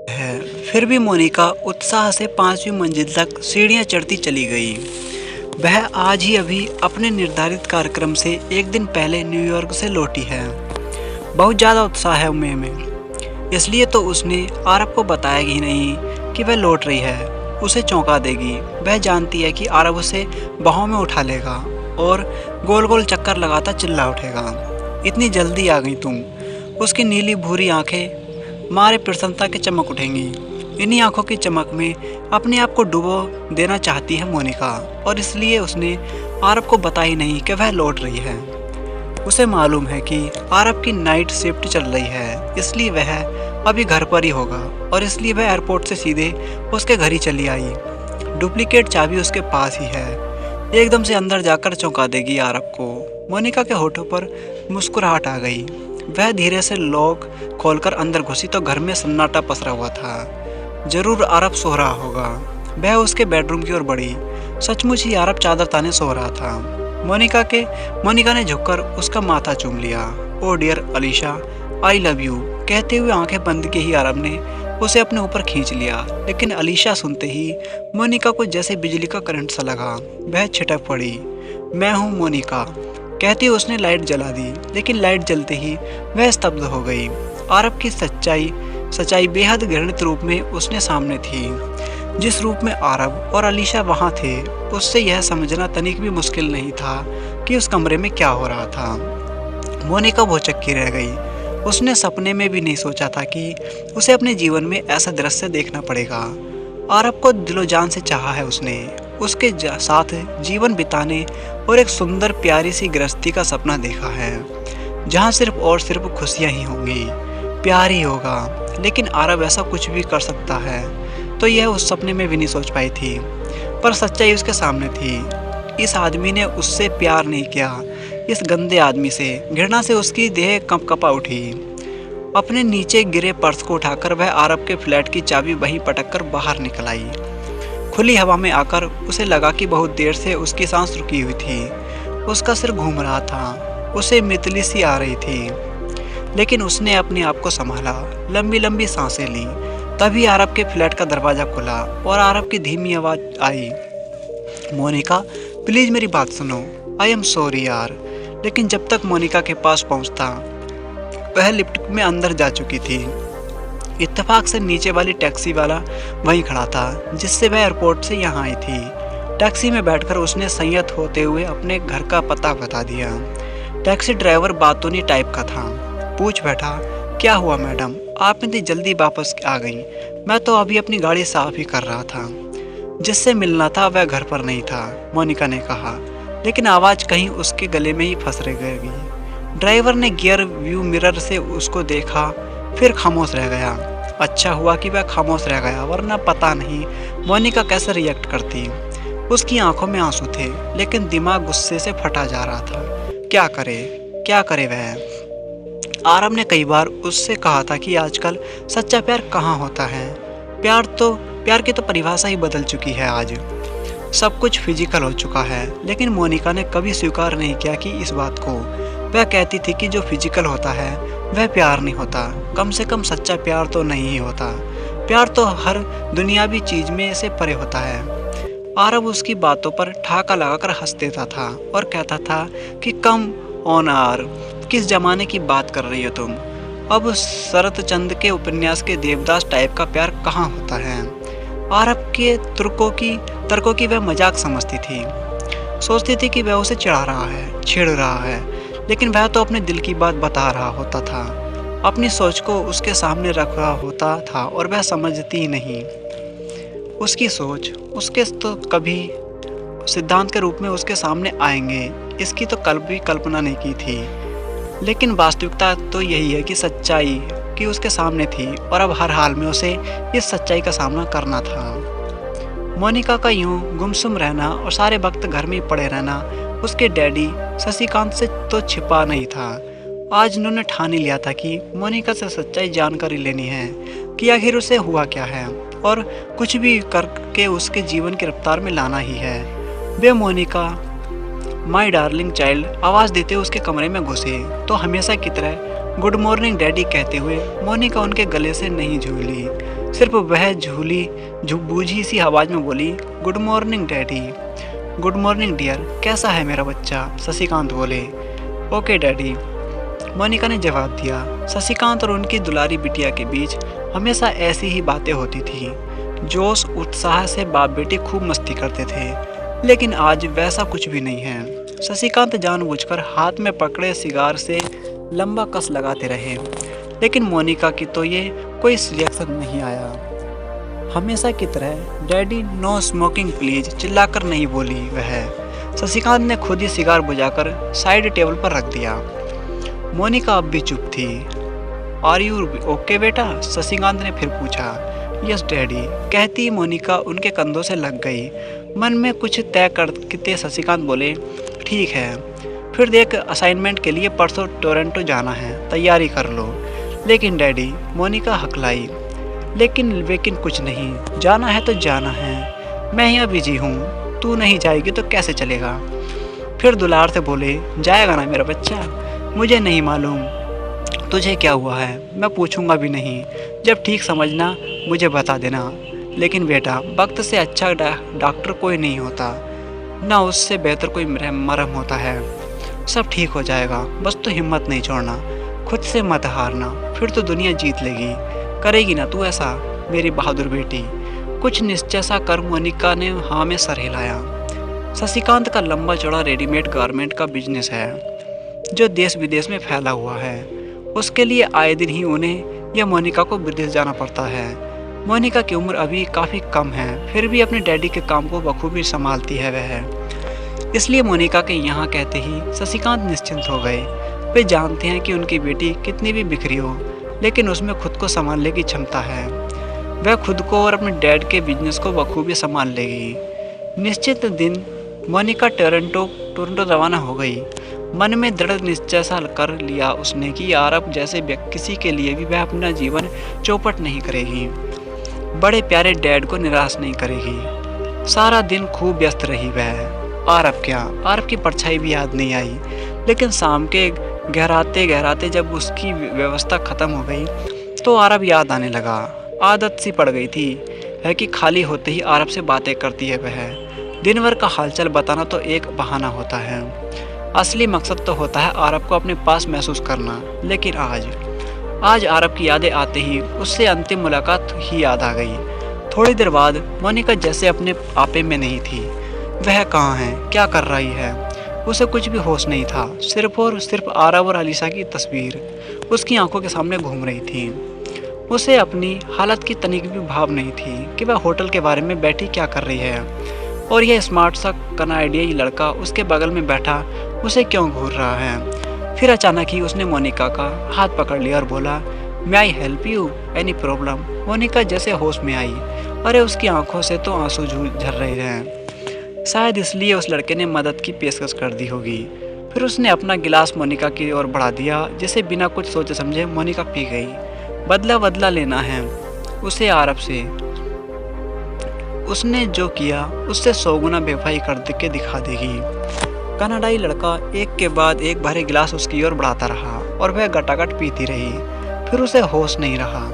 है। फिर भी मोनिका उत्साह से 5वीं मंजिल तक सीढ़ियां चढ़ती चली गई। वह आज ही अभी अपने निर्धारित कार्यक्रम से एक दिन पहले न्यूयॉर्क से लौटी है। बहुत ज़्यादा उत्साह है में, इसलिए तो उसने आरव को बताया ही नहीं कि वह लौट रही है। उसे चौंका देगी। वह जानती है कि आरव उसे बाहों में उठा लेगा और गोल गोल चक्कर लगाता चिल्ला उठेगा, इतनी जल्दी आ गई तुम। उसकी नीली भूरी आंखें मारे प्रसन्नता के चमक उठेंगी। इन्हीं आंखों की चमक में अपने आप को डुबो देना चाहती है मोनिका, और इसलिए उसने आरव को बताई नहीं कि वह लौट रही है। उसे मालूम है कि आरव की नाइट शिफ्ट चल रही है, इसलिए वह अभी घर पर ही होगा, और इसलिए वह एयरपोर्ट से सीधे उसके घर ही चली आई। डुप्लीकेट चाबी उसके पास ही है। एकदम से अंदर जाकर चौंका देगी आरव को। मोनिका के होठों पर मुस्कुराहट आ गई। वह धीरे से लॉक खोलकर अंदर घुसी तो घर में सन्नाटा पसरा हुआ था। जरूर आरव सो रहा होगा। वह उसके बेडरूम की ओर बढ़ी। सचमुच ही आरव चादर ताने सो रहा था। मोनिका ने झुककर उसका माथा चूम लिया। Oh dear Alisha, I love you कहते हुए आंखें बंद की ही आरव ने उसे अपने ऊपर खींच लिया। लेकिन अलीशा सुनते ही मोनिका को जैसे बिजली का करंट सा लगा। वह छिटक पड़ी। मैं हूँ मोनिका कहती उसने लाइट जला दी, लेकिन लाइट जलते ही वह स्तब्ध हो गई। आरव की सच्चाई बेहद घृणित रूप में उसने सामने थी। जिस रूप में आरव और अलीशा वहाँ थे, उससे यह समझना तनिक भी मुश्किल नहीं था कि उस कमरे में क्या हो रहा था। मोनिका भौचक्की रह गई। उसने सपने में भी नहीं सोचा था कि उसे अपने जीवन में ऐसा दृश्य देखना पड़ेगा। आरव को दिलो जान से चाहा है उसने। उसके साथ जीवन बिताने और एक सुंदर प्यारी सी गृहस्थी का सपना देखा है, जहाँ सिर्फ और सिर्फ खुशियाँ ही होंगी, प्यार ही होगा। लेकिन आरव ऐसा कुछ भी कर सकता है तो यह उस सपने में भी नहीं सोच पाई थी। पर सच्चाई उसके सामने थी। इस आदमी ने उससे प्यार नहीं किया। इस गंदे आदमी से घृणा से उसकी देह कंपकपा उठी। अपने नीचे गिरे पर्स को उठाकर वह आरव के फ्लैट की चाबी वहीं पटक कर बाहर निकल आई। खुली हवा में आकर उसे लगा कि बहुत देर से उसकी सांस रुकी हुई थी। उसका सिर घूम रहा था। उसे मितली सी आ रही थी, लेकिन उसने अपने आप को संभाला। लंबी लंबी सांसें ली। तभी आरव के फ्लैट का दरवाजा खुला और आरव की धीमी आवाज आई, मोनिका प्लीज मेरी बात सुनो। आई एम सॉरी यार। लेकिन जब तक मोनिका के पास पहुंचता, वह लिफ्ट में अंदर जा चुकी थी। इत्तेफाक से नीचे वाली टैक्सी वाला वहीं खड़ा था जिससे वह एयरपोर्ट से यहाँ आई थी। टैक्सी में बैठकर उसने संयत होते हुए अपने घर का पता बता दिया। टैक्सी ड्राइवर बातूनी टाइप का था। पूछ बैठा, क्या हुआ मैडम, आप इतनी जल्दी वापस आ गई? मैं तो अभी अपनी गाड़ी साफ ही कर रहा था। जिससे मिलना था वह घर पर नहीं था, मोनिका ने कहा, लेकिन आवाज़ कहीं उसके गले में ही फंस रह गई। ड्राइवर ने गियर व्यू मिरर से उसको देखा, फिर खामोश रह गया। अच्छा हुआ कि वह खामोश रह गया, वरना पता नहीं मोनिका कैसे रिएक्ट करती। उसकी आंखों में आंसू थे, लेकिन दिमाग गुस्से से फटा जा रहा था। क्या करे वह? आरव ने कई बार उससे कहा था कि आजकल सच्चा प्यार कहाँ होता है। प्यार की तो परिभाषा ही बदल चुकी है। आज सब कुछ फिजिकल हो चुका है। लेकिन मोनिका ने कभी स्वीकार नहीं किया कि इस बात को। वह कहती थी कि जो फिजिकल होता है वह प्यार नहीं होता। कम से कम सच्चा प्यार तो नहीं ही होता। प्यार तो हर दुनियावी चीज में से परे होता है। आरव उसकी बातों पर ठाका लगाकर हंस देता था और कहता था कि कम ऑन आर, किस जमाने की बात कर रही हो तुम? अब शरत चंद के उपन्यास के देवदास टाइप का प्यार कहाँ होता है? आरव के तर्कों की वह मजाक समझती थी। सोचती थी कि वह उसे चिढ़ा रहा है, छेड़ रहा है, लेकिन वह तो अपने दिल की बात बता रहा होता था। अपनी सोच को उसके सामने रखा होता था और वह समझती ही नहीं। उसकी सोच उसके तो कभी सिद्धांत के रूप में उसके सामने आएंगे, इसकी तो कभी कल्पना नहीं की थी। लेकिन वास्तविकता तो यही है कि सच्चाई की उसके सामने थी और अब हर हाल में उसे इस सच्चाई का सामना करना था। मोनिका का यूं गुमसुम रहना और सारे वक्त घर में पड़े रहना उसके डैडी शशिकांत से तो छिपा नहीं था। आज उन्होंने ठान ही लिया था कि मोनिका से सच्चाई जानकारी लेनी है कि आखिर उसे हुआ क्या है, और कुछ भी करके उसके जीवन की रफ्तार में लाना ही है। वे मोनिका माय डार्लिंग चाइल्ड आवाज़ देते उसके कमरे में घुसे तो हमेशा की तरह गुड मॉर्निंग डैडी कहते हुए मोनिका उनके गले से नहीं झूली। सिर्फ वह बूझी सी आवाज में बोली, good morning daddy. Good morning dear, कैसा है मेरा बच्चा? शशिकांत बोले। ओके डैडी, मोनिका ने जवाब दिया। शशिकांत और उनकी दुलारी बिटिया के बीच हमेशा ऐसी ही बातें होती थी। जोश उत्साह से बाप बेटी खूब मस्ती करते थे, लेकिन आज वैसा कुछ भी नहीं है। शशिकांत जानबूझकर हाथ में पकड़े सिगार से लंबा कस लगाते रहे, लेकिन मोनिका की तो ये कोई रिएक्शन नहीं आया। हमेशा की तरह डैडी नो स्मोकिंग प्लीज चिल्लाकर नहीं बोली वह। शशिकांत ने खुद ही सिगार बुझाकर साइड टेबल पर रख दिया। मोनिका अब भी चुप थी। आर यू ओके बेटा? शशिकांत ने फिर पूछा। यस डैडी, कहती मोनिका उनके कंधों से लग गई। मन में कुछ तय करते शशिकांत बोले, ठीक है, फिर देख असाइनमेंट के लिए परसों टोरंटो जाना है, तैयारी कर लो। लेकिन डैडी, मोनिका हकलाई। लेकिन कुछ नहीं, जाना है तो जाना है। मैं यहाँ बिजी हूँ, तू नहीं जाएगी तो कैसे चलेगा? फिर दुलार से बोले, जाएगा ना मेरा बच्चा? मुझे नहीं मालूम तुझे क्या हुआ है, मैं पूछूंगा भी नहीं। जब ठीक समझना मुझे बता देना। लेकिन बेटा, वक्त से अच्छा डॉक्टर कोई नहीं होता, ना उससे बेहतर कोई मरहम होता है। सब ठीक हो जाएगा, बस तो हिम्मत नहीं छोड़ना, खुद से मत हारना, फिर तो दुनिया जीत लेगी। करेगी ना तू ऐसा मेरी बहादुर बेटी? कुछ निश्चय सा कर मोनिका ने हाँ में सर हिलाया। शशिकांत का लंबा चौड़ा रेडीमेड गारमेंट का बिजनेस है, जो देश विदेश में फैला हुआ है। उसके लिए आए दिन ही उन्हें या मोनिका को विदेश जाना पड़ता है। मोनिका की उम्र अभी काफ़ी कम है, फिर भी अपने डैडी के काम को बखूबी संभालती है वह। इसलिए मोनिका के यहाँ कहते ही शशिकांत निश्चिंत हो गए। वे जानते हैं कि उनकी बेटी कितनी भी बिखरी हो, लेकिन उसमें खुद को संभालने की क्षमता है। वह खुद को और अपने डैड के बिजनेस को बखूबी संभाल लेगी। निश्चित दिन मोनिका टोरंटो रवाना हो गई। मन में दृढ़ निश्चय सा कर लिया उसने कि अरब जैसे किसी के लिए भी वह अपना जीवन चौपट नहीं करेगी, बड़े प्यारे डैड को निराश नहीं करेगी। सारा दिन खूब व्यस्त रही वह। अरब की परछाई भी याद नहीं आई। लेकिन शाम के गहराते जब उसकी व्यवस्था खत्म हो गई तो अरब याद आने लगा। आदत सी पड़ गई थी है कि खाली होते ही अरब से बातें करती है वह। दिन भर का हालचाल बताना तो एक बहाना होता है, असली मकसद तो होता है अरब को अपने पास महसूस करना। लेकिन आज अरब की यादें आते ही उससे अंतिम मुलाकात ही याद आ गई। थोड़ी देर बाद मोनिका जैसे अपने आपे में नहीं थी। वह कहाँ है, क्या कर रही है, उसे कुछ भी होश नहीं था। सिर्फ और सिर्फ अरब और अलीशा की तस्वीर उसकी आंखों के सामने घूम रही थी। उसे अपनी हालत की तनिक भी भाव नहीं थी कि वह होटल के बारे में बैठी क्या कर रही है, और यह स्मार्ट सा कनाडियाई लड़का उसके बगल में बैठा उसे क्यों घूर रहा है। फिर अचानक ही उसने मोनिका का हाथ पकड़ लिया और बोला, may I help you, any problem? Monika जैसे होश में आई। अरे उसकी आंखों से तो आंसू झर रहे हैं। शायद इसलिए उस लड़के ने मदद की पेशकश कर दी होगी। फिर उसने अपना गिलास मोनिका की ओर बढ़ा दिया, जिसे बिना कुछ सोचे समझे मोनिका पी गई। बदला लेना है उसे अरब से। उसने जो किया उससे 100 गुना बेवफाई कर के दिखा देगी। कनाडाई लड़का एक के बाद एक भरे गिलास उसकी ओर बढ़ाता रहा और वह गटागट पीती रही। फिर उसे होश नहीं रहा।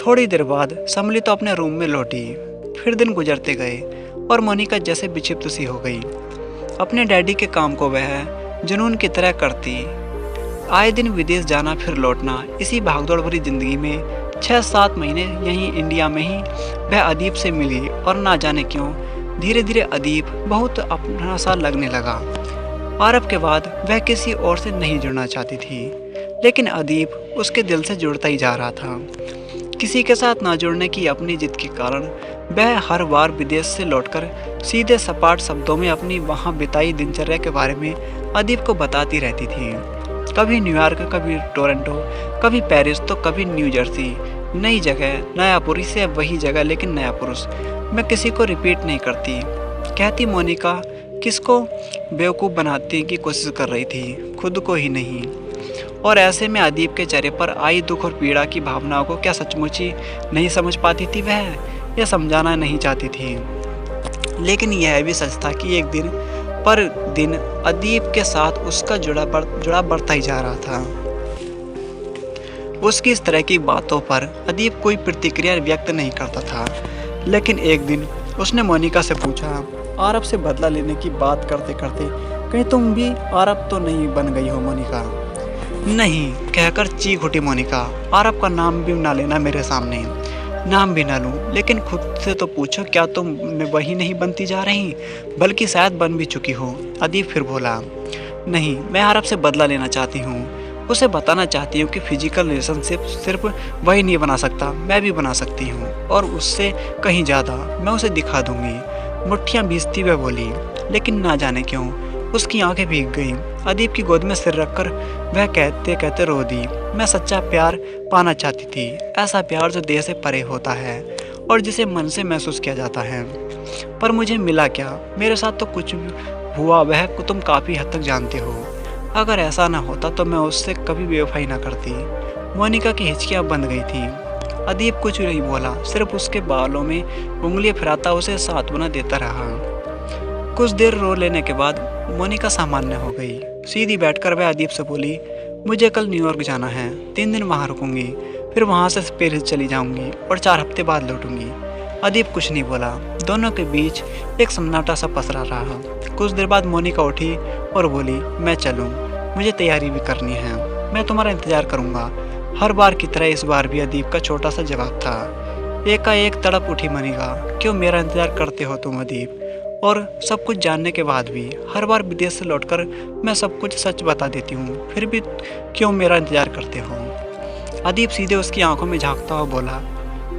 थोड़ी देर बाद समली तो अपने रूम में लौटी। फिर दिन गुजरते गए और मोनिका जैसे विक्षिप्त सी हो गई। अपने डैडी के काम को वह जुनून की तरह करती। आए दिन विदेश जाना फिर लौटना, इसी भागदौड़ भरी जिंदगी में 6-7 महीने यहीं इंडिया में ही वह अदीब से मिली और ना जाने क्यों धीरे धीरे अदीब बहुत अपना सा लगने लगा। अरब के बाद वह किसी और से नहीं जुड़ना चाहती थी, लेकिन अदीब उसके दिल से जुड़ता ही जा रहा था। किसी के साथ ना जुड़ने की अपनी जिद के कारण वह हर बार विदेश से लौटकर सीधे सपाट शब्दों में अपनी वहाँ बिताई दिनचर्या के बारे में अदीब को बताती रहती थी। कभी न्यूयॉर्क, कभी टोरंटो, कभी पेरिस तो कभी न्यू जर्सी। नई जगह, नया पुरुष से वही जगह लेकिन नया पुरुष। मैं किसी को रिपीट नहीं करती, कहती मोनिका किसको बेवकूफ़ बनाने की कोशिश कर रही थी, खुद को ही नहीं। और ऐसे में अदीब के चेहरे पर आई दुख और पीड़ा की भावनाओं को क्या सचमुच ही नहीं समझ पाती थी वह, या समझाना नहीं चाहती थी। लेकिन यह भी सच था कि एक दिन पर दिन अदीब के साथ उसका जुड़ा बढ़ता ही जा रहा था। उसकी इस तरह की बातों पर अदीब कोई प्रतिक्रिया व्यक्त नहीं करता था। लेकिन एक दिन उसने मोनिका से पूछा, आरब से बदला लेने की बात करते करते कहीं तुम भी आरब तो नहीं बन गई हो मोनिका? नहीं, कहकर चीख उठी मोनिका। आरब का नाम भी ना लेना मेरे सामने। नाम भी ना लूं, लेकिन खुद से तो पूछो, क्या तुम वही नहीं बनती जा रही, बल्कि शायद बन भी चुकी हो? अदीब फिर बोला, नहीं, मैं आरब से बदला लेना चाहती हूँ। उसे बताना चाहती हूँ कि फिजिकल रिलेशनशिप सिर्फ वही नहीं बना सकता, मैं भी बना सकती हूँ, और उससे कहीं ज़्यादा। मैं उसे दिखा दूंगी। मुट्ठियाँ भीजती वह बोली, लेकिन ना जाने क्यों उसकी आंखें भीग गईं। अदीब की गोद में सिर रखकर वह कहते कहते रो दी। मैं सच्चा प्यार पाना चाहती थी, ऐसा प्यार जो देह से परे होता है और जिसे मन से महसूस किया जाता है। पर मुझे मिला क्या? मेरे साथ तो कुछ हुआ वह तुम काफ़ी हद तक जानते हो। अगर ऐसा ना होता तो मैं उससे कभी बेवफाई ना करती। मोनिका की हिचकियाँ बंध गई थी। अदीब कुछ नहीं बोला, सिर्फ उसके बालों में उंगलियां फिराता उसे सांत्वना देता रहा। कुछ देर रो लेने के बाद मोनिका सामान्य हो गई। सीधी बैठकर वह अदीब से बोली, मुझे कल न्यूयॉर्क जाना है, 3 दिन वहाँ रुकूंगी, फिर वहाँ से पेरिस चली जाऊंगी और 4 हफ्ते बाद लौटूंगी। अदीब कुछ नहीं बोला। दोनों के बीच एक सन्नाटा सा पसरा रहा। कुछ देर बाद मोनिका उठी और बोली, मैं चलूँ, मुझे तैयारी भी करनी है, मैं तुम्हारा इंतज़ार करूँगा। हर बार की तरह इस बार भी अदीब का छोटा सा जवाब था। एकाएक तड़प उठी मोनिका, क्यों मेरा इंतज़ार करते हो तुम अदीब? और सब कुछ जानने के बाद भी हर बार विदेश से लौटकर मैं सब कुछ सच बता देती हूँ, फिर भी क्यों मेरा इंतज़ार करते हो? अदीब सीधे उसकी आंखों में झांकता हुआ बोला,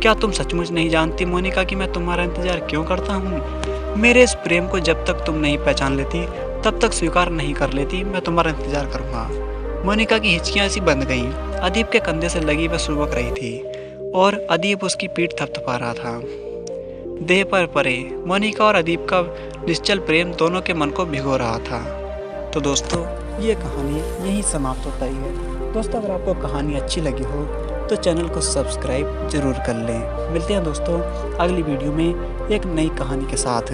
क्या तुम सचमुच नहीं जानती मोनिका कि मैं तुम्हारा इंतज़ार क्यों करता हूँ? मेरे इस प्रेम को जब तक तुम नहीं पहचान लेती तब तक स्वीकार नहीं कर लेती, मैं तुम्हारा इंतज़ार करूँगा। मोनिका की हिचकियाँ सी बंध गईं। अदीब के कंधे से लगी वह सुबक रही थी और अदीब उसकी पीठ थपथपा रहा था। देह पर परे मोनिका और अदीब का निश्चल प्रेम दोनों के मन को भिगो रहा था। तो दोस्तों, ये कहानी यहीं समाप्त होता ही है। दोस्तों, अगर आपको कहानी अच्छी लगी हो तो चैनल को सब्सक्राइब ज़रूर कर लें। मिलते हैं दोस्तों अगली वीडियो में एक नई कहानी के साथ।